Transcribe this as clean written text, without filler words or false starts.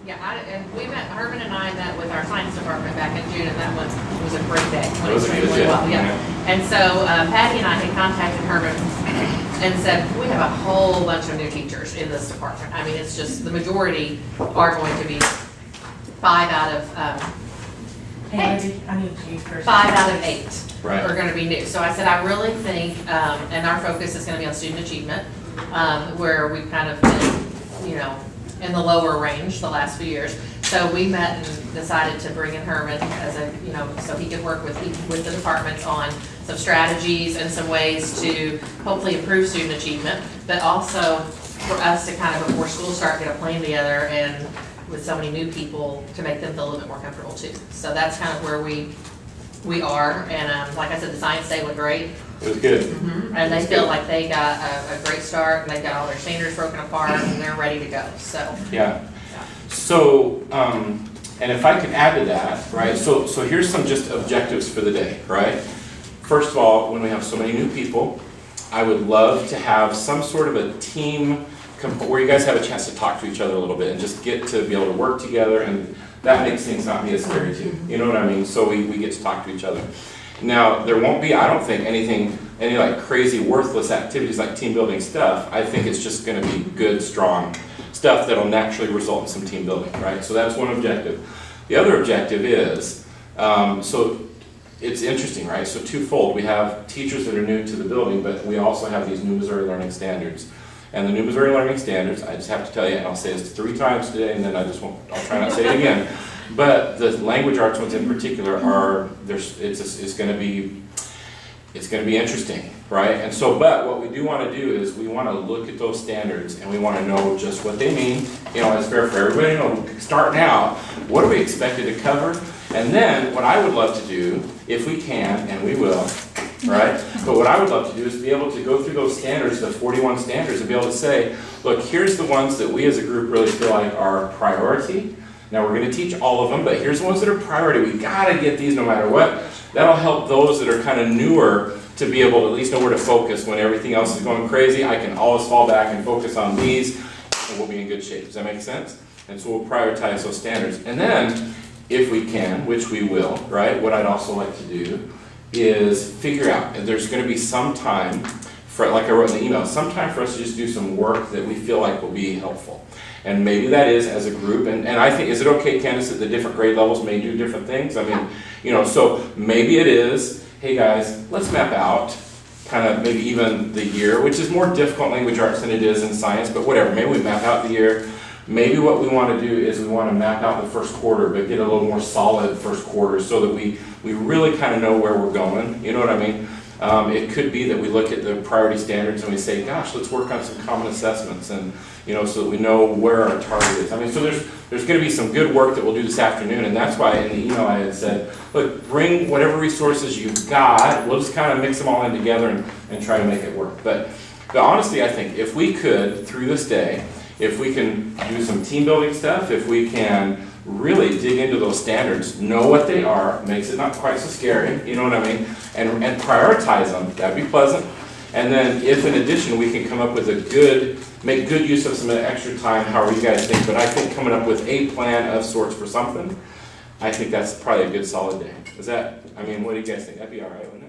And we met, Herman and I met with our science department back in June, and that was a great day. It was a good day. And so Patty and I had contacted Herman and said, we have a whole bunch of new teachers in this department. I mean, it's just, the majority are going to be 5 out of, I need you first. 5 out of 8 Right. are gonna be new. So I said, I really think, and our focus is gonna be on student achievement, where we've kind of been, you know, in the lower range the last few years. So we met and decided to bring in Herman as a, you know, so he could work with the departments on some strategies and some ways to hopefully improve student achievement, but also for us to kind of, before school start, get a plan together and with so many new people to make them feel a little bit more comfortable too. So that's kind of where we are, and like I said, the science day went great. It was good. And they feel like they got a great start, and they've got all their standards broken apart, and they're ready to go, so. Yeah. So, and if I could add to that, right, so here's some just objectives for the day, right? First of all, when we have so many new people, I would love to have some sort of a team where you guys have a chance to talk to each other a little bit and just get to be able to work together, and that makes things not be as scary too. You know what I mean? So we get to talk to each other. Now, there won't be, I don't think, any like crazy worthless activities like team building stuff. I think it's just gonna be good, strong stuff that'll naturally result in some team building, right? So that's one objective. The other objective is, so it's interesting, right? So twofold, we have teachers that are new to the building, but we also have these new Missouri Learning Standards. And the new Missouri Learning Standards, I just have to tell you, and I'll say this 3 times today, and then I'll try not to say it again. But the language arts ones in particular it's going to be interesting, right? And so, but what we do want to do is we want to look at those standards and we want to know just what they mean. You know, it's fair for everybody. You know, starting out, what are we expected to cover? And then what I would love to do, if we can, and we will, right? But what I would love to do is be able to go through those standards, the 41 standards, and be able to say, look, here's the ones that we as a group really feel like are priority. Now we're going to teach all of them, but here's the ones that are priority. We got to get these no matter what. That'll help those that are kind of newer to be able to at least know where to focus when everything else is going crazy. I can always fall back and focus on these, and we'll be in good shape. Does that make sense? And so we'll prioritize those standards. And then, if we can, which we will, right, what I'd also like to do is figure out, and there's going to be some time, for, like I wrote in the email, some time for us to just do some work that we feel like will be helpful. And maybe that is as a group, and I think, is it okay, Candace, that the different grade levels may do different things? I mean, you know, so maybe it is, hey guys, let's map out kind of maybe even the year, which is more difficult language arts than it is in science, but whatever, maybe we map out the year. Maybe what we want to do is we want to map out the first quarter, but get a little more solid first quarter so that we really kind of know where we're going, you know what I mean? It could be that we look at the priority standards and we say, gosh, let's work on some common assessments, and you know, so that we know where our target is. I mean, so there's going to be some good work that we'll do this afternoon, and that's why in the email I had said, look, bring whatever resources you've got, we'll just kind of mix them all in together and try to make it work. But honestly, I think if we could, through this day, if we can do some team building stuff, if we can really dig into those standards, know what they are, makes it not quite so scary, you know what I mean, and prioritize them, that'd be pleasant. And then if in addition we can come up with make good use of some extra time, however you guys think, but I think coming up with a plan of sorts for something, I think that's probably a good solid day. Is that, I mean, what do you guys think? That'd be all right, wouldn't it?